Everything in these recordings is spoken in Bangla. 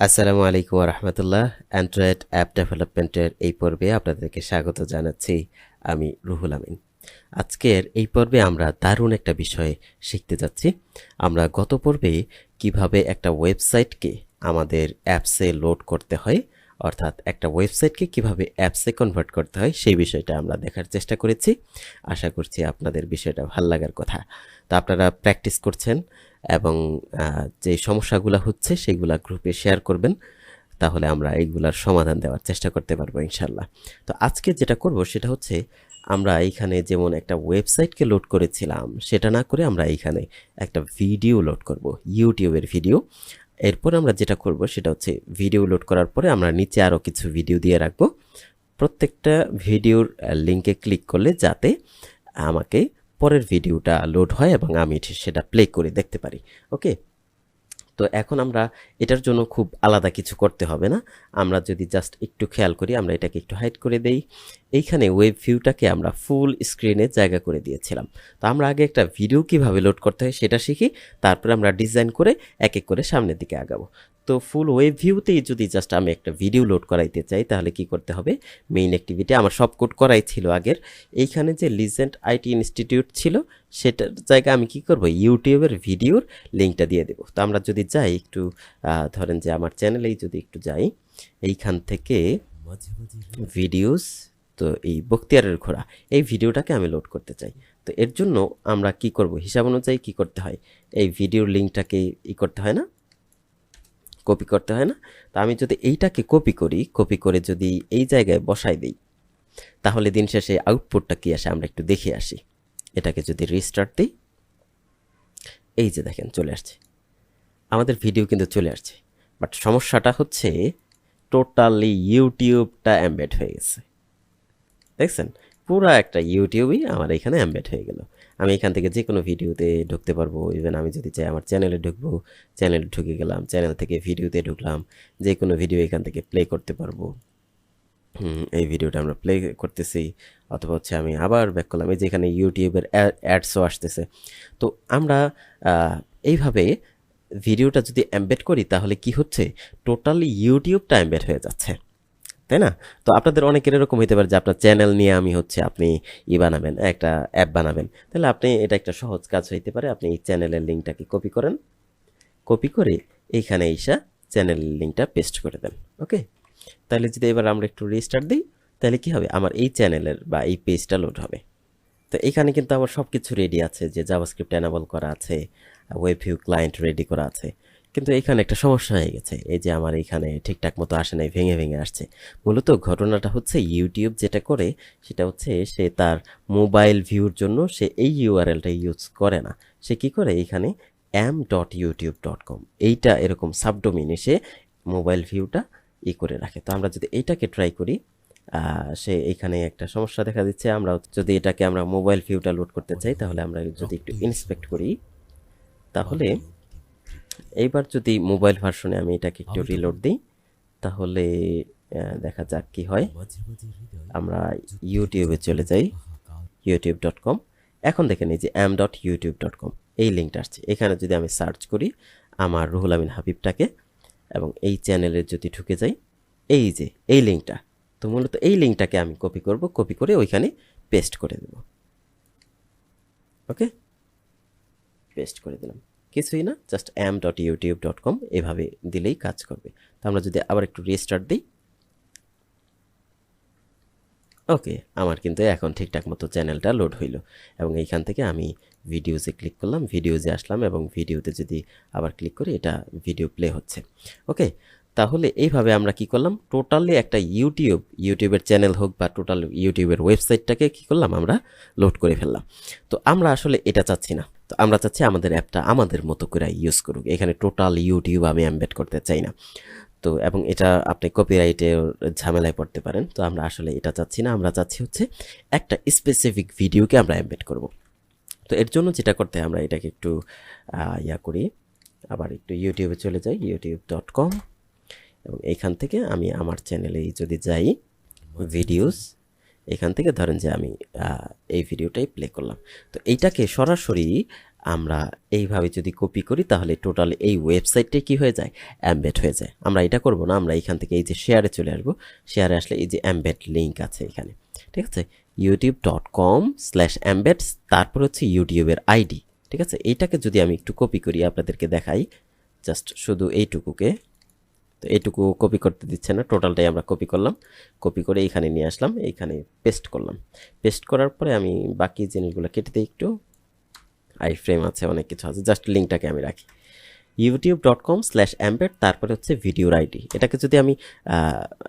আসসালামু আলাইকুম রহমতুল্লাহ। অ্যান্ড্রয়েড অ্যাপ ডেভেলপমেন্টের এই পর্বে আপনাদেরকে স্বাগত জানাচ্ছি। আমি রুহুল আমিন। আজকের এই পর্বে আমরা দারুণ একটা বিষয় শিখতে যাচ্ছি। আমরা গত পর্বে কিভাবে একটা ওয়েবসাইটকে আমাদের অ্যাপসে লোড করতে হয়, অর্থাৎ একটা ওয়েবসাইটকে কিভাবে অ্যাপসে কনভার্ট করতে হয় সেই বিষয়টা আমরা দেখার চেষ্টা করেছি। আশা করছি আপনাদের বিষয়টা ভাল লাগার কথা। তো আপনারা প্র্যাকটিস করছেন এবং যে সমস্যাগুলো হচ্ছে সেগুলা গ্রুপে শেয়ার করবেন, তাহলে আমরা এইগুলার সমাধান দেওয়ার চেষ্টা করতে পারবো ইনশাল্লাহ। তো আজকে যেটা করব সেটা হচ্ছে, আমরা এইখানে যেমন একটা ওয়েবসাইটকে লোড করেছিলাম সেটা না করে আমরা এইখানে একটা ভিডিও লোড করব, ইউটিউবের ভিডিও। এরপর আমরা যেটা করব সেটা হচ্ছে, ভিডিও লোড করার পরে আমরা নিচে আরও কিছু ভিডিও দিয়ে রাখবো। প্রত্যেকটা ভিডিওর লিঙ্কে ক্লিক করলে যাতে আমাকে পরের ভিডিওটা লোড হয় এবং আমি সেটা প্লে করে দেখতে পারি। ওকে, তো এখন আমরা এটার জন্য খুব আলাদা কিছু করতে হবে না। আমরা যদি জাস্ট একটু খেয়াল করি, আমরা এটাকে একটু হাইড করে দেই। এইখানে ওয়েব ভিউটাকে আমরা ফুল স্ক্রিনে জায়গা করে দিয়েছিলাম। তো আমরা আগে একটা ভিডিও কিভাবে লোড করতে হয় সেটা শিখি, তারপরে আমরা ডিজাইন করে এক এক করে সামনের দিকে আগাবো। তো ফুল ওয়েব ভিউতেই যদি জাস্ট আমি একটা ভিডিও লোড করাইতে চাই তাহলে কি করতে হবে, মেইন অ্যাক্টিভিটি আমার সব কোড করাই ছিল আগের। এইখানে যে লিজেন্ড আইটি ইনস্টিটিউট ছিল সেটার জায়গায় আমি কি করব, ইউটিউবের ভিডিওর লিঙ্কটা দিয়ে দেবো। তো আমরা যদি যাই একটু, ধরেন যে আমার চ্যানেলেই যদি একটু যাই, এইখান থেকে ভিডিওস, তো এই বখতিয়ারের ঘোড়া, এই ভিডিওটাকে আমি লোড করতে চাই। তো এর জন্য আমরা কি করব, হিসাব অনুযায়ী কি করতে হয়, এই ভিডিওর লিঙ্কটাকে করতে হয় না, কপি করতে হয় না। তো আমি যদি এইটাকে কপি করি, কপি করে যদি এই জায়গায় বসাই দিই, তাহলে দিন শেষে আউটপুটটা কি আসে আমরা একটু দেখে আসি। এটাকে যদি রিস্টার্ট দিই, এই যে দেখেন চলে আসছে, আমাদের ভিডিও কিন্তু চলে আসছে। বাট সমস্যাটা হচ্ছে টোটালি ইউটিউবটা এমবেড হয়ে গেছে। দেখছেন, পুরো একটা ইউটিউবই আমার এখানে এমবেড হয়ে গেল। আমি এখান থেকে যে কোনো ভিডিওতে ঢুকতে পারবো। ইভেন আমি যদি চাই আমার চ্যানেলে ঢুকবো, চ্যানেলে ঢুকে গেলাম, চ্যানেল থেকে ভিডিওতে ঢুকলাম, যে কোনো ভিডিও এখান থেকে প্লে করতে পারবো। এই ভিডিওটা আমরা প্লে করতেছি, অথবা হচ্ছে আমি আবার ব্যাক করলাম, এই যে এখানে ইউটিউবের অ্যাডসও আসতেছে। তো আমরা এইভাবে ভিডিওটা যদি এমবেড করি তাহলে কি হচ্ছে, টোটালি ইউটিউবটা এমবেড হয়ে যাচ্ছে, তাই না? তো আপনাদের অনেকের এরকম হতে পারে যে আপনার চ্যানেল নিয়ে আমি হচ্ছে আপনি বানাবেন, একটা অ্যাপ বানাবেন, তাহলে আপনি এটা একটা সহজ কাজ হইতে পারে। আপনি এই চ্যানেলের লিঙ্কটাকে কপি করেন, কপি করে এইখানে এসে চ্যানেলের লিঙ্কটা পেস্ট করে দেন। ওকে, তাহলে যদি এবার আমরা একটু রিস্টার্ট দিই, তাহলে কি হবে, আমার এই চ্যানেলের বা এই পেজটা লোড হবে। তো এখানে কিন্তু আমার সব কিছু রেডি আছে, যে জাভাস্ক্রিপ্ট এনেবল করা আছে, ওয়েব ভিউ ক্লায়েন্ট রেডি করা আছে। কিন্তু এখানে একটা সমস্যা হয়ে গেছে, এই যে আমার এখানে ঠিকঠাক মতো আসে নাই, ভেঙে ভেঙে আসছে। মূলত ঘটনাটা হচ্ছে, ইউটিউব যেটা করে সেটা হচ্ছে, সে তার মোবাইল ভিউর জন্য সে এই ইউআরএলটা ইউজ করে না। সে কি করে, এখানে m.youtube.com এইটা এরকম সাবডোমিনে সে মোবাইল ভিউটা করে রাখে। তো আমরা যদি এইটাকে ট্রাই করি, সে এখানে একটা সমস্যা দেখা দিচ্ছে। আমরা যদি এটাকে আমরা মোবাইল ভিউটা লোড করতে চাই, তাহলে আমরা যদি একটু ইন্সপেক্ট করি, তাহলে এইবার যদি মোবাইল ভার্সনে আমি এটাকে একটু রিলোড দিই, তাহলে দেখা যাক কি হয়। আমরা ইউটিউবে চলে যাই, youtube.com। এখন দেখেন এই যে m.youtube.com এই লিঙ্কটা আসছে। এখানে যদি আমি সার্চ করি আমার রুহুল আমিন হাবিবটাকে, এবং এই চ্যানেলে যদি ঢুকে যাই, এই যে এই লিঙ্কটা, তো মূলত এই লিঙ্কটাকে আমি কপি করব, কপি করে ওইখানে পেস্ট করে দেব। ওকে, পেস্ট করে দিলাম, কিছুই না, জাস্ট m.youtube.com এভাবে দিলেই কাজ করবে। তো আমরা যদি আবার একটু রিস্টার্ট দিই, ওকে, আমার কিন্তু এখন ঠিকঠাক মতো চ্যানেলটা লোড হইল, এবং এইখান থেকে আমি ভিডিওতে ক্লিক করলাম, ভিডিওতে আসলাম, এবং ভিডিওতে যদি আবার ক্লিক করি, এটা ভিডিও প্লে হচ্ছে। ওকে, তাহলে এইভাবে আমরা কি করলাম, টোটালি একটা ইউটিউবের চ্যানেল হোক বা টোটাল ইউটিউবের ওয়েবসাইটটাকে কি করলাম, আমরা লোড করে ফেললাম। তো আমরা আসলে এটা চাচ্ছি না। তো আমরা চাচ্ছি আমাদের অ্যাপটা আমাদের মতো করে ইউজ করুক, এখানে টোটাল ইউটিউব আমি এমবেড করতে চাই না। তো এবং এটা আপনি কপিরাইটের ঝামেলায় পড়তে পারেন। তো আমরা আসলে এটা চাচ্ছি না, আমরা চাচ্ছি হচ্ছে একটা স্পেসিফিক ভিডিওকে আমরা এমবেড করব। তো এর জন্য যেটা করতে হয়, আমরা এটাকে একটু করি, আবার একটু ইউটিউবে চলে যাই, youtube.com, এবং এইখান থেকে আমি আমার চ্যানেলে যদি যাই, ভিডিওস, এখান থেকে ধরেন যে আমি এই ভিডিওটাই প্লে করলাম। তো এইটাকে সরাসরি আমরা এইভাবে যদি কপি করি তাহলে টোটাল এই ওয়েবসাইটটাই কি হয়ে যায়, অ্যাম্বেড হয়ে যায়। আমরা এটা করব না, আমরা এখান থেকে এই যে শেয়ারে চলে আসবো। শেয়ারে আসলে এই যে অ্যাম্বেড লিঙ্ক আছে এখানে, ঠিক আছে, youtube.com/embed, তারপর হচ্ছে ইউটিউবের আইডি, ঠিক আছে। এইটাকে যদি আমি একটু কপি করি আপনাদেরকে দেখাই, জাস্ট শুধু এইটুকুকে, তো এইটুকু কপি করতে দিচ্ছে না, টোটালটাই আমরা কপি করলাম। কপি করে এইখানে নিয়ে আসলাম, এইখানে পেস্ট করলাম। পেস্ট করার পরে আমি বাকি জিনিসগুলো কেটে দিই একটু, আই ফ্রেম আছে, অনেক কিছু আছে, জাস্ট লিঙ্কটাকে আমি রাখি youtube.com/embed, তারপরে হচ্ছে ভিডিওর আইডি। এটাকে যদি আমি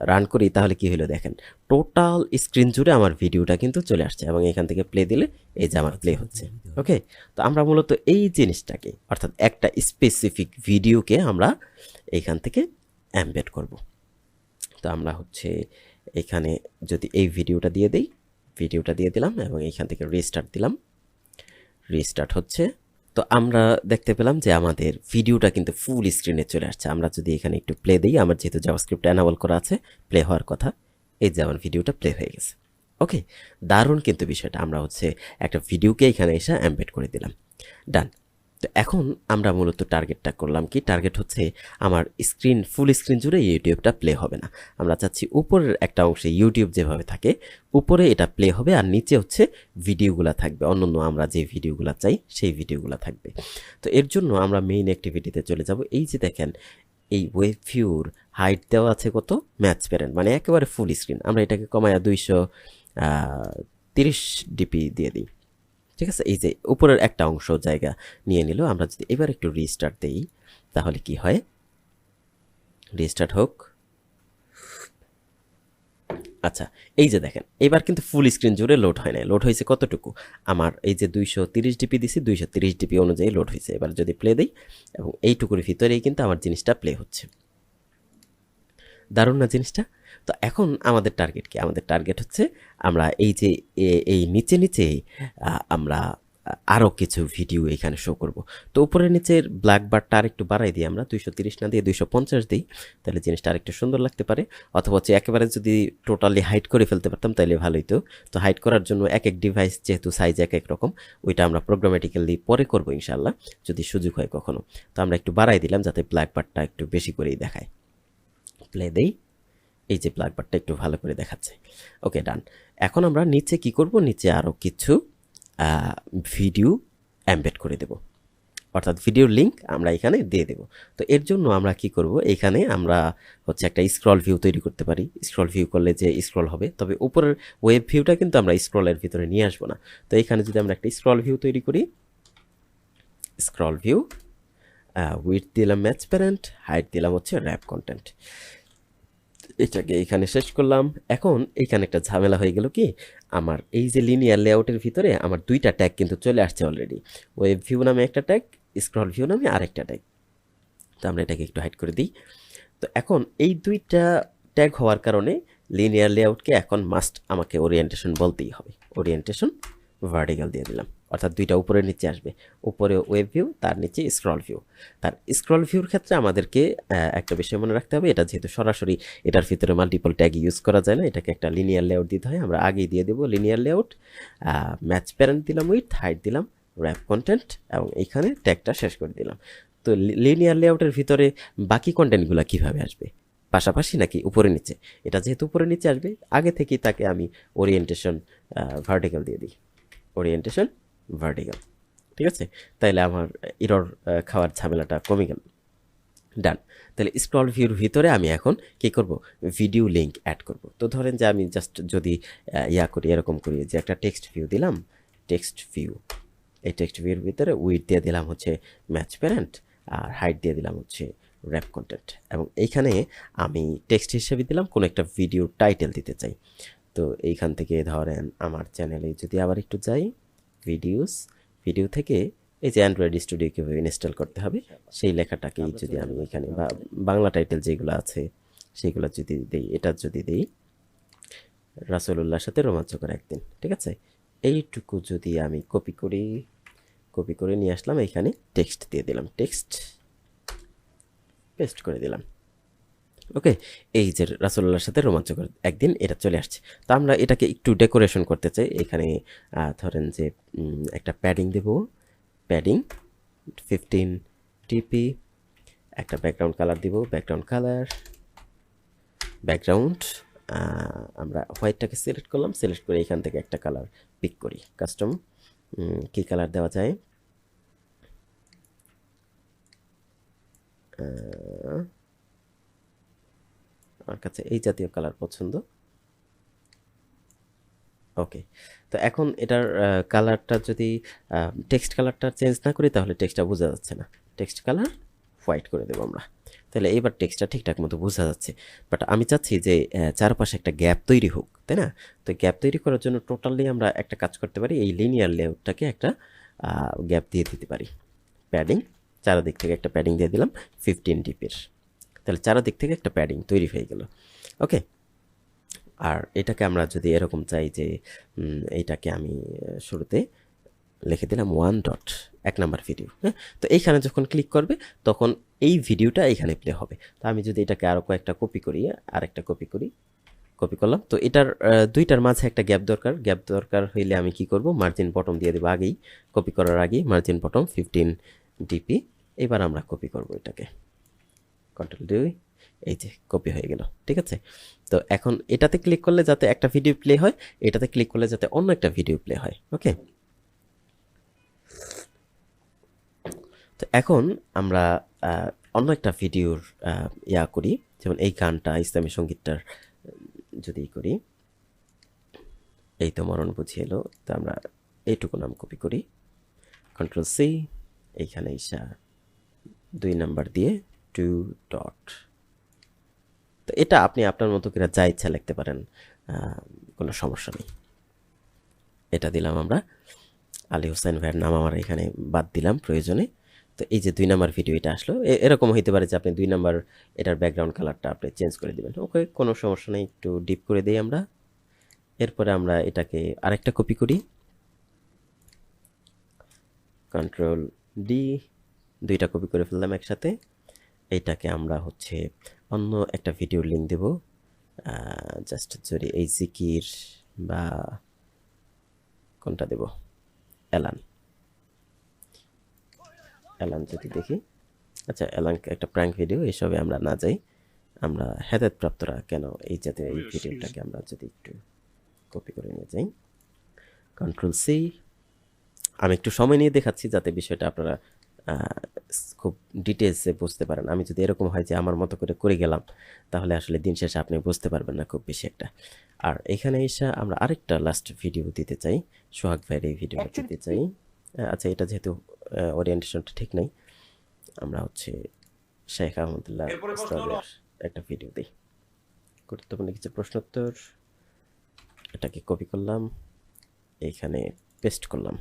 রান করি তাহলে কি হলো দেখেন, টোটাল স্ক্রিন জুড়ে আমার ভিডিওটা কিন্তু চলে আসছে এবং এখান থেকে প্লে দিলে এই যে আমার প্লে হচ্ছে। ওকে, তো আমরা মূলত এই জিনিসটাকে, অর্থাৎ একটা স্পেসিফিক ভিডিওকে আমরা এইখান থেকে অ্যাম্বেড করব। তো আমরা হচ্ছে এখানে যদি এই ভিডিওটা দিয়ে দিই, ভিডিওটা দিয়ে দিলাম এবং এইখান থেকে রিস্টার্ট দিলাম, রিস্টার্ট হচ্ছে। তো আমরা দেখতে পেলাম যে আমাদের ভিডিওটা কিন্তু ফুল স্ক্রিনে চলে আসছে। আমরা যদি এখানে একটু প্লে দিই, আমার যেহেতু জাভাস্ক্রিপ্ট এনাবল করা আছে, প্লে হওয়ার কথা, এই যে আমার ভিডিওটা প্লে হয়ে গেছে। ওকে, দারুণ কিন্তু বিষয়টা, আমরা হচ্ছে একটা ভিডিওকে এখানে এসে অ্যাম্বেড করে দিলাম। ডান। তো এখন আমরা মূলত টার্গেটটা করলাম কি, টার্গেট হচ্ছে আমার স্ক্রিন, ফুল স্ক্রিন জুড়ে ইউটিউবটা প্লে হবে না। আমরা চাচ্ছি উপরের একটা অংশে ইউটিউব যেভাবে থাকে উপরে এটা প্লে হবে, আর নিচে হচ্ছে ভিডিওগুলো থাকবে, অন্যান্য আমরা যে ভিডিওগুলো চাই সেই ভিডিওগুলো থাকবে। তো এর জন্য আমরা মেইন অ্যাক্টিভিটিতে চলে যাব। এই যে দেখেন, এই ওয়েব ভিউর হাইট দেওয়া আছে কত, ম্যাচ প্যারেন্ট, মানে একেবারে ফুল স্ক্রিন। আমরা এটাকে কমায়া 230 ডিপি দিয়ে দিই, ঠিক আছে। এই যে উপরের একটা অংশ জায়গা নিয়ে নিল। আমরা যদি এবার একটু রিস্টার্ট দেই তাহলে কি হয়, রিস্টার্ট হোক। আচ্ছা, এই যে দেখেন এবার কিন্তু ফুল স্ক্রিন জুড়ে লোড হয় না, লোড হয়েছে কতটুকু, আমার এই যে 230 ডিপি দিছি, 230 ডিপি অনুযায়ী লোড হয়েছে। এবার যদি প্লে দিই এবং এইটুকুর ভিতরেই কিন্তু আমার জিনিসটা প্লে হচ্ছে। দারুণ না জিনিসটা? তো এখন আমাদের টার্গেট কি, আমাদের টার্গেট হচ্ছে আমরা এই যে এই নিচে নিচে আমরা আরও কিছু ভিডিও এখানে শো করব। তো উপরে নিচের ব্ল্যাক বারটা আরেকটু বাড়াই দিই, আমরা 230 না দিয়ে 250 দিই, তাহলে জিনিসটা আরেকটু সুন্দর লাগতে পারে। অথবা হচ্ছে একেবারে যদি টোটালি হাইড করে ফেলতে পারতাম তাহলে ভালোই। তো হাইড করার জন্য এক এক ডিভাইস যেহেতু সাইজ এক এক রকম, ওইটা আমরা প্রোগ্রামেটিক্যালি পরে করবো ইনশাল্লাহ, যদি সুযোগ হয় কখনো। তো আমরা একটু বাড়াই দিলাম যাতে ব্ল্যাক বারটা একটু বেশি করেই দেখায়। প্লে দেই, এই যে ব্ল্যাক বারটা একটু ভালো করে দেখাচ্ছে। ওকে, ডান। এখন আমরা নিচে কি করব, নিচে আরও কিছু ভিডিও অ্যাম্বেড করে দেব, অর্থাৎ ভিডিওর লিঙ্ক আমরা এখানে দিয়ে দেব। তো এর জন্য আমরা কি করব, এখানে আমরা হচ্ছে একটা স্ক্রল ভিউ তৈরি করতে পারি। স্ক্রল ভিউ করলে যে স্ক্রল হবে, তবে উপরের ওয়েব ভিউটা কিন্তু আমরা স্ক্রলের ভিতরে নিয়ে আসবো না। তো এখানে যদি আমরা একটা স্ক্রল ভিউ তৈরি করি, স্ক্রল ভিউ, উইডথ দিলাম ম্যাচ প্যারেন্ট, হাইট দিলাম হচ্ছে র্যাপ কন্টেন্ট, এটাকে এখানে শেষ করলাম। এখন এইখানে একটা ঝামেলা হয়ে গেল কি, আমার এই যে লিনিয়ার লেআউটের ভিতরে আমার দুইটা ট্যাগ কিন্তু চলে আসছে অলরেডি, ওয়েব ভিউ নামে একটা ট্যাগ, স্ক্রল ভিউ নামে আরেকটা ট্যাগ। তো আমরা এটাকে একটু হাইড করে দিই। তো এখন এই দুইটা ট্যাগ হওয়ার কারণে লিনিয়ার লেআউটকে এখন মাস্ট আমাকে ওরিয়েন্টেশন বলতেই হবে। ওরিয়েন্টেশন ভার্টিক্যাল দিয়ে দিলাম, অর্থাৎ দুইটা উপরে নিচে আসবে, উপরে ওয়েব ভিউ, তার নিচে স্ক্রল ভিউ। তার স্ক্রল ভিউর ক্ষেত্রে আমাদেরকে একটা বিষয় মনে রাখতে হবে, এটা যেহেতু সরাসরি এটার ভিতরে মাল্টিপল ট্যাগ ইউজ করা যায় না, এটাকে একটা লিনিয়ার লেআউট দিতে হয়। আমরা আগেই দিয়ে দেবো লিনিয়ার লেআউট, ম্যাচ প্যারেন্ট দিলাম, উইথ হাইট দিলাম, র্যাপ কন্টেন্ট, এবং এইখানে ট্যাগটা শেষ করে দিলাম। তো লিনিয়ার লেআউটের ভিতরে বাকি কন্টেন্টগুলো কিভাবে আসবে, পাশাপাশি নাকি উপরে নিচে? এটা যেহেতু উপরে নিচে আসবে, আগে থেকেই তাকে আমি ওরিয়েন্টেশন ভার্টিক্যাল দিয়ে দিই, ওরিয়েন্টেশন ভার্টিক্যাল, ঠিক আছে। তাইলে আমার ইরর খাওয়ার ঝামেলাটা কমে গেল। ডান। তাহলে স্ক্রল ভিউর ভিতরে আমি এখন কি করব, ভিডিও লিঙ্ক অ্যাড করব। তো ধরেন যে আমি জাস্ট যদি করি, এরকম করি যে একটা টেক্সট ভিউ দিলাম, টেক্সট ভিউ, এই টেক্সট ভিউর ভিতরে উইডথ দিয়ে দিলাম হচ্ছে ম্যাচ প্যারেন্ট, আর হাইট দিয়ে দিলাম হচ্ছে র্যাপ কন্টেন্ট, এবং এইখানে আমি টেক্সট হিসেবে দিলাম কোনো একটা ভিডিও টাইটেল দিতে চাই। তো এইখান থেকে ধরেন আমার চ্যানেলে যদি আবার একটু যাই, ভিডিও থেকে এই যে অ্যান্ড্রয়েড স্টুডিও কীভাবে ইনস্টল করতে হবে সেই লেখাটাকেই যদি আমি এখানে, বা বাংলা টাইটেল যেগুলো আছে সেগুলো যদি দিই, এটা যদি দিই রাসূলুল্লাহর সাথে রোমাঞ্চকর একদিন, ঠিক আছে, এইটুকু যদি আমি কপি করে নিয়ে আসলাম, এইখানে টেক্সট দিয়ে দিলাম, টেক্সট পেস্ট করে দিলাম। ওকে, এই যে রাসূলুল্লাহর সাথে রোমাঞ্চকর একদিন, এটা চলে আসছে। তো আমরা এটাকে একটু ডেকোরেশন করতে চাই, এখানে ধরেন যে একটা প্যাডিং দেব, প্যাডিং 15 টিপি, একটা ব্যাকগ্রাউন্ড কালার দিব, ব্যাকগ্রাউন্ড কালার, ব্যাকগ্রাউন্ড আমরা হোয়াইটটাকে সিলেক্ট করলাম, সিলেক্ট করে এখান থেকে একটা কালার পিক করি, কাস্টম কী কালার দেওয়া যায়, আমার কাছে এই জাতীয় কালার পছন্দ। ওকে, তো এখন এটার কালারটা যদি টেক্সট কালারটা চেঞ্জ না করি তাহলে টেক্সটটা বোঝা যাচ্ছে না, টেক্সট কালার হোয়াইট করে দেবো আমরা, তাহলে এবার টেক্সটটা ঠিকঠাক মতো বোঝা যাচ্ছে। বাট আমি চাচ্ছি যে চারপাশে একটা গ্যাপ তৈরি হোক, তাই না? তো গ্যাপ তৈরি করার জন্য টোটালি আমরা একটা কাজ করতে পারি, এই লিনিয়ার লেআউটটাকে একটা গ্যাপ দিয়ে দিতে পারি। প্যাডিং চারদিক থেকে একটা প্যাডিং দিয়ে দিলাম 15 ডিপির, তাহলে চারদিক থেকে একটা প্যাডিং তৈরি হয়ে গেল। ওকে, আর এটাকে আমরা যদি এরকম চাই যে এইটাকে আমি শুরুতে লিখে দিলাম 1 ডট 1 নাম্বার ভিডিও, হ্যাঁ, তো এইখানে যখন ক্লিক করবে তখন এই ভিডিওটা এখানে প্লে হবে। তো আমি যদি এটাকে আরও কয়েকটা কপি করি, আরেকটা কপি করি, কপি করলাম, তো এটার দুইটার মাঝে একটা গ্যাপ দরকার, গ্যাপ দরকার হইলে আমি কি করব, মার্জিন বটম দিয়ে দেবো আগেই, কপি করার আগেই মার্জিন বটম 15 ডিপি। এবার আমরা কপি করব এটাকে, কন্ট্রোল দুই, এই যে কপি হয়ে গেল, ঠিক আছে। তো এখন এটাতে ক্লিক করলে যাতে একটা ভিডিও প্লে হয়, এটাতে ক্লিক করলে যাতে অন্য একটা ভিডিও প্লে হয়। ওকে, তো এখন আমরা অন্য একটা ভিডিওর ইয়া করি, যেমন এই গানটা ইসলামী সঙ্গীতটার যদি করি, এই তো মরণ বুঝিয়ে এলো, তো আমরা এইটুকু নাম কপি করি, কন্ট্রোল সি, এইখানে ইসা 2 নাম্বার দিয়ে 2 ডট। তো এটা আপনি আপনার মতো করে যা ইচ্ছা লিখতে পারেন, কোনো সমস্যা নেই। এটা দিলাম আমরা, আলী হোসেন ভাইয়ের নাম আমার এখানে বাদ দিলাম প্রয়োজনে। তো এই যে 2 নাম্বার ভিডিও এটা আসলো, এরকম হইতে পারে যে আপনি 2 নাম্বার এটার ব্যাকগ্রাউন্ড কালারটা আপনি চেঞ্জ করে দেবেন। ওকে, কোনো সমস্যা নেই, একটু ডিপ করে দিই আমরা। এরপরে আমরা এটাকে আরেকটা কপি করি, কন্ট্রোল ডি, 2টা কপি করে ফেললাম একসাথে। এইটাকে আমরা হচ্ছে অন্য একটা ভিডিওর লিঙ্ক দেব, জাস্ট যদি এই জিকির বা কোনটা দেব, অ্যালান যদি দেখি, আচ্ছা অ্যালান একটা প্র্যাঙ্ক ভিডিও, এসবে আমরা না যাই, আমরা হেদায়েতপ্রাপ্তরা কেন এই জাতীয় এই ভিডিওটাকে আমরা যদি একটু কপি করে নিয়ে যাই, কন্ট্রোল সি। আমি একটু সময় নিয়ে দেখাচ্ছি যাতে বিষয়টা আপনারা খুব ডিটেলসে বুঝতে পারেন। আমি যদি এরকম হয় যে আমার মতো করে করে গেলাম, তাহলে আসলে দিন শেষে আপনি বুঝতে পারবেন না খুব বেশি একটা। আর এখানে এসে আমরা আরেকটা লাস্ট ভিডিও দিতে চাই, সোহাগ ভাইয়ের এই ভিডিওটা দিতে চাই। আচ্ছা, এটা যেহেতু ওরিয়েন্টেশনটা ঠিক নাই, আমরা হচ্ছে শেখ আহমদুল্লাহ একটা ভিডিও দিই, গুরুত্বপূর্ণ কিছু প্রশ্নোত্তর। এটাকে কপি করলাম, এইখানে পেস্ট করলাম,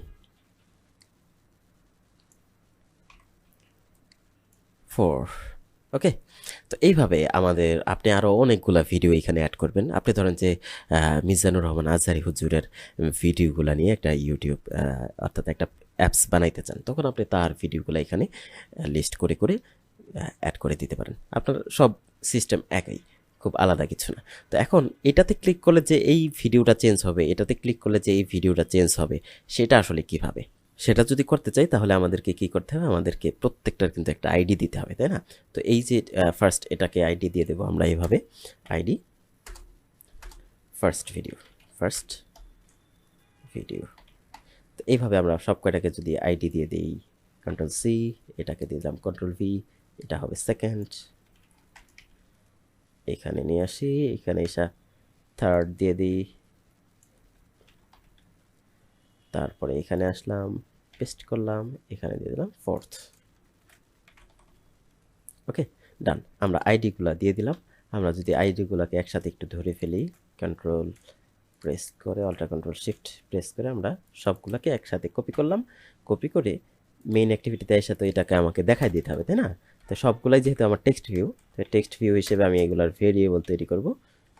4। ওকে, তো এইভাবে আপনি আরও অনেকগুলা ভিডিও এখানে অ্যাড করবেন। আপনি ধরেন যে মিজানুর রহমান আজহারি হুজুরের ভিডিওগুলো নিয়ে একটা ইউটিউব অর্থাৎ একটা অ্যাপস বানাইতে চান, তখন আপনি তার ভিডিওগুলো এখানে লিস্ট করে করে অ্যাড করে দিতে পারেন। আপনার সব সিস্টেম একই, খুব আলাদা কিছু না। তো এখন এটাতে ক্লিক করলে যে এই ভিডিওটা চেঞ্জ হবে, এটাতে ক্লিক করলে যে এই ভিডিওটা চেঞ্জ হবে, সেটা আসলে কিভাবে, সেটা যদি করতে চাই তাহলে আমাদেরকে কি করতে হবে, আমাদেরকে প্রত্যেকটার কিন্তু একটা আইডি দিতে হবে, তাই না? তো এই যে ফার্স্ট এটাকে আইডি দিয়ে দেবো আমরা এইভাবে, আইডি ফার্স্ট ভিডিও। তো এইভাবে আমরা সব কয়টাকে যদি আইডি দিয়ে দিই, কন্ট্রোল সি, এটাকে দিয়ে দিলাম কন্ট্রোল ভি, এটা হবে সেকেন্ড, এখানে নিয়ে আসি, এখানে এসে থার্ড দিয়ে দিই, তারপরে এখানে আসলাম, পেস্ট করলাম, এখানে দিয়ে দিলাম ফোর্থ। ওকে, ডান। আমরা আইডিগুলো দিয়ে দিলাম। আমরা যদি আইডিগুলোকে একসাথে একটু ধরে ফেলি, কন্ট্রোল প্রেস করে, অল্টার কন্ট্রোল শিফট প্রেস করে আমরা সবগুলোকে একসাথে কপি করলাম। কপি করে মেইন অ্যাক্টিভিটিতে এসে তো এটাকে আমাকে দেখাই দিতে হবে, তাই না? তো সবগুলাই যেহেতু আমার টেক্সট ভিউ, তো টেক্সট ভিউ হিসেবে আমি এগুলোর ভেরিয়েবল তৈরি করব।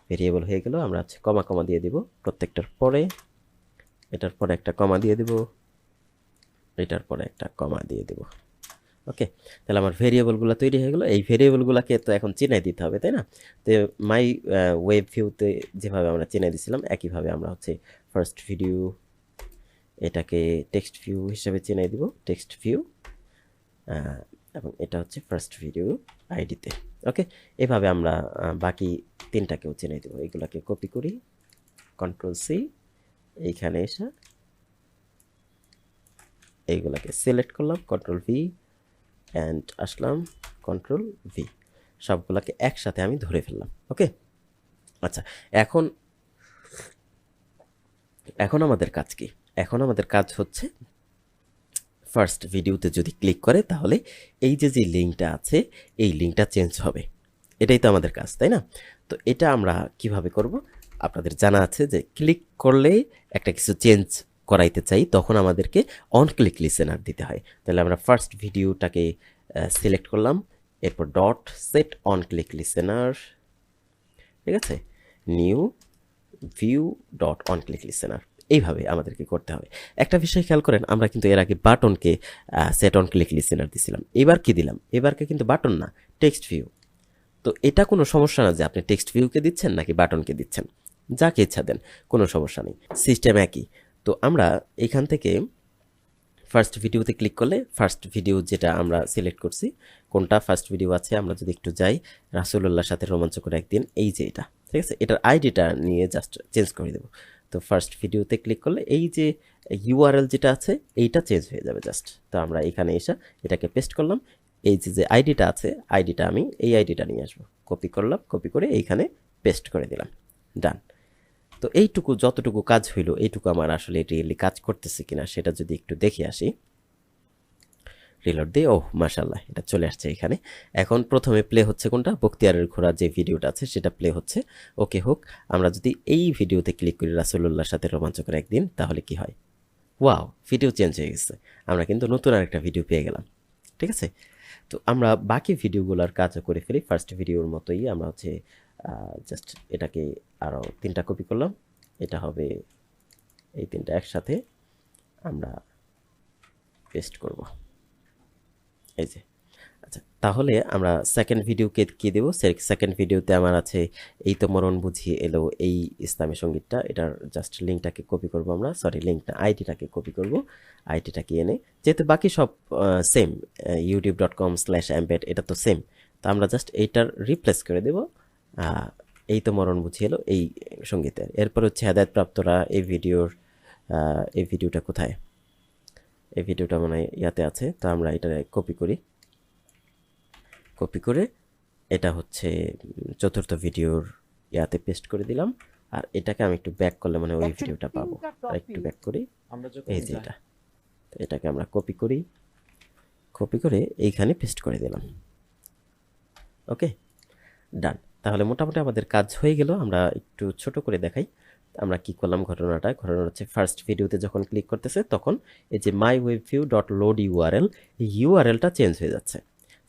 ভেরিয়েবল হয়ে গেল, আমরা হচ্ছে কমা কমা দিয়ে দিব প্রত্যেকটার পরে, এটার পরে একটা কমা দিয়ে দেব, এটার পরে একটা কমা দিয়ে দেব। ওকে, তাহলে আমার ভেরিয়েবলগুলো তৈরি হয়ে গেলো। এই ভেরিয়েবলগুলোকে তো এখন চিনাই দিতে হবে, তাই না? তো মাই ওয়েব ভিউতে যেভাবে আমরা চিনাই দিয়েছিলাম, একইভাবে আমরা হচ্ছে ফার্স্ট ভিডিও, এটাকে টেক্সট ভিউ হিসেবে চিনিয়ে দিব, টেক্সট ভিউ, এবং এটা হচ্ছে ফার্স্ট ভিডিও আইডিতে। ওকে, এভাবে আমরা বাকি তিনটাকেও চিনিয়ে দেবো। এগুলাকে কপি করি, কন্ট্রোল সি, এইখানে এসে এইগুলাকে সিলেক্ট করলাম, control V, and Aslam control V, সবগুলোকে একসাথে আমি ধরে ফেললাম। ওকে, আচ্ছা, এখন এখন আমাদের কাজ কি? এখন আমাদের কাজ হচ্ছে ফার্স্ট ভিডিওতে যদি ক্লিক করে তাহলে এই যে লিঙ্কটা আছে এই লিঙ্কটা চেঞ্জ হবে। এটাই তো আমাদের কাজ, তাই না? তো এটা আমরা কিভাবে করব? আপনাদের জানা আছে যে ক্লিক করলে একটা কিছু চেঞ্জ করাইতে চাই, তখন আমাদেরকে অন ক্লিক লিসেনার দিতে হয়। তাহলে আমরা ফার্স্ট ভিডিওটাকে সিলেক্ট করলাম, এরপর dot set on click listener, ঠিক আছে, new view dot on click listener, এইভাবে আমাদেরকে করতে হবে। একটা বিষয় খেয়াল করেন, আমরা কিন্তু এর আগে বাটনকে সেট অন ক্লিক লিসেনার দিছিলাম, এবার কি দিলাম? এবারকে কিন্তু বাটন না, টেক্সট ভিউ। তো এটা কোনো সমস্যা না যে আপনি টেক্সট ভিউকে দিচ্ছেন নাকি বাটনকে দিচ্ছেন, যাকে ইচ্ছা দেন, কোনো সমস্যা নেই, সিস্টেম একই। তো আমরা এখান থেকে ফার্স্ট ভিডিওতে ক্লিক করলে ফার্স্ট ভিডিও যেটা আমরা সিলেক্ট করছি, কোনটা ফার্স্ট ভিডিও আছে, আমরা যদি একটু যাই, রাসূলুল্লাহর সাথে রোমাঞ্চকর একদিন, এই যে এটা, ঠিক আছে, এটার আইডিটা নিয়ে জাস্ট চেঞ্জ করে দেবো। তো ফার্স্ট ভিডিওতে ক্লিক করলে এই যে ইউআরএল যেটা আছে এইটা চেঞ্জ হয়ে যাবে জাস্ট। তো আমরা এখানে এসে এটাকে পেস্ট করলাম, এই যে আইডিটা আছে, আইডিটা আমি এই আইডিটা নিয়ে আসবো, কপি করলাম, কপি করে এইখানে পেস্ট করে দিলাম, ডান। তো এইটুকু যতটুকু কাজ হইলো, এইটুকু আমার আসলে রিয়েলি কাজ করতেছে কিনা সেটা যদি একটু দেখে আসি, রিলোড দিয়ে, ওহ মাশাআল্লাহ, এটা চলে আসছে এখানে। এখন প্রথমে প্লে হচ্ছে কোনটা? বখতিয়ারের ঘোড়া যে ভিডিওটা আছে সেটা প্লে হচ্ছে। ওকে হোক, আমরা যদি এই ভিডিওতে ক্লিক করি রাসূলুল্লাহর সাথে রোমাঞ্চকর একদিন, তাহলে কি হয়? ওয়াও, ভিডিও চেঞ্জ হয়ে গেছে, আমরা কিন্তু নতুন আরেকটা ভিডিও পেয়ে গেলাম, ঠিক আছে। তো আমরা বাকি ভিডিওগুলোর কাজও করে ফেলি, ফার্স্ট ভিডিওর মতোই আমরা হচ্ছে জাস্ট এটাকে আরও তিনটা কপি করলাম, এটা হবে এই তিনটা একসাথে আমরা পেস্ট করব, এই যে। আচ্ছা, তাহলে আমরা সেকেন্ড ভিডিওকে কি দেবো? সেকেন্ড ভিডিওতে আমার আছে এই তো মরণ বুঝিয়ে এলো, এই ইসলামী সঙ্গীতটা, এটার জাস্ট লিঙ্কটাকে কপি করব আমরা, সরি লিঙ্কটা, আইডিটাকে কপি করব, আইডিটাকে এনে, যেহেতু বাকি সব সেম, youtube.com/embed এটা তো সেম, তো আমরা জাস্ট এইটার রিপ্লেস করে দেব এই তো মরণ বুঝিয়ে এলো এই সঙ্গীতের। এরপর হচ্ছে হেদায়েতপ্রাপ্তরা, এই ভিডিওটা কোথায়? এই ভিডিওটা মনে হয় ইয়াতে আছে, তো আমরা এটা কপি করি, কপি করে এটা হচ্ছে চতুর্থ ভিডিওর ইয়াতে পেস্ট করে দিলাম, আর এটাকে আমি একটু ব্যাক করলে মানে ওই ভিডিওটা পাবো। আর একটু ব্যাক করি, এই যে এটা, তো এটাকে আমরা কপি করি, কপি করে এইখানে পেস্ট করে দিলাম। ওকে, ডান। তাহলে মোটামুটি আমাদের কাজ হয়ে গেল। আমরা একটু ছোট করে দেখাই আমরা কি করলাম। ঘটনা হচ্ছে ফার্স্ট ভিডিওতে যখন ক্লিক করতেছে তখন এই যে মাই web view dot load URL, এই ইউআরএলটা চেঞ্জ হয়ে যাচ্ছে।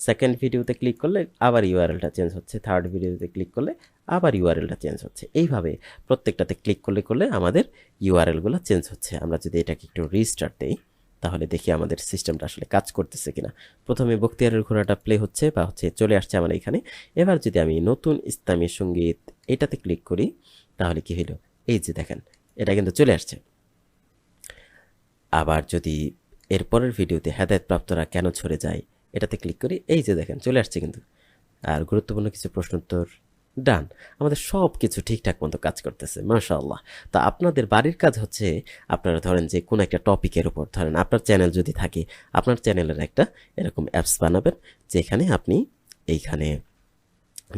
সেকেন্ড ভিডিওতে ক্লিক করলে আবার ইউআরএলটা চেঞ্জ হচ্ছে, থার্ড ভিডিওতে ক্লিক করলে আবার ইউআরএলটা চেঞ্জ হচ্ছে, এইভাবে প্রত্যেকটাতে ক্লিক করলে আমাদের ইউআরএলগুলো চেঞ্জ হচ্ছে। আমরা যদি এটাকে একটু রিস্টার্ট দিই তাহলে দেখি আমাদের সিস্টেমটা আসলে কাজ করতেছে কিনা। প্রথমে বখতিয়ারের ঘোড়াটা প্লে হচ্ছে বা চলে আসছে আমার এখানে। এবার যদি আমি নতুন ইসলামী সঙ্গীত এটাতে ক্লিক করি তাহলে কি হইল? এই যে দেখেন, এটা কিন্তু চলে আসছে। আবার যদি এরপরের ভিডিওতে হেদায়েতপ্রাপ্তরা কেন ছড়ে যায় এটাতে ক্লিক করি, এই যে দেখেন চলে আসছে কিন্তু। আর গুরুত্বপূর্ণ কিছু প্রশ্ন উত্তর, ডান। আমাদের সব কিছু ঠিকঠাক মতো কাজ করতেছে, মাশাআল্লাহ। তা আপনাদের বাড়ির কাজ হচ্ছে, আপনারা ধরেন যে কোনো একটা টপিকের উপর, ধরেন আপনার চ্যানেল যদি থাকে, আপনার চ্যানেলের একটা এরকম অ্যাপস বানাবেন যেখানে আপনি এইখানে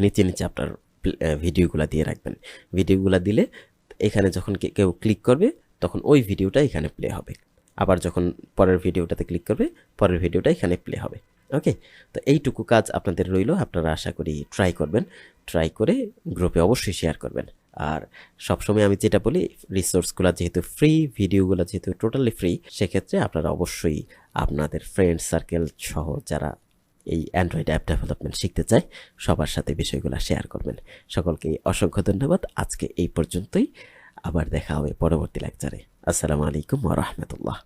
নিচে নিচে আপনার ভিডিওগুলো দিয়ে রাখবেন। ভিডিওগুলো দিলে এখানে যখন কেউ ক্লিক করবে তখন ওই ভিডিওটা এখানে প্লে হবে, আবার যখন পরের ভিডিওটাতে ক্লিক করবে পরের ভিডিওটা এখানে প্লে হবে। ওকে, তো এইটুকু কাজ আপনাদের রইল। আপনারা আশা করি ট্রাই করবেন, ট্রাই করে গ্রুপে অবশ্যই শেয়ার করবেন। আর সবসময় আমি যেটা বলি, রিসোর্সগুলো যেহেতু ফ্রি, ভিডিওগুলো যেহেতু টোটালি ফ্রি, সেক্ষেত্রে আপনারা অবশ্যই আপনাদের ফ্রেন্ড সার্কেল সহ যারা এই অ্যান্ড্রয়েড অ্যাপ ডেভেলপমেন্ট শিখতে চায় সবার সাথে বিষয়গুলো শেয়ার করবেন। সকলকে অসংখ্য ধন্যবাদ। আজকে এই পর্যন্তই, আবার দেখা হবে পরবর্তী লেকচারে। আসসালামু আলাইকুম ওয়া রাহমাতুল্লাহ।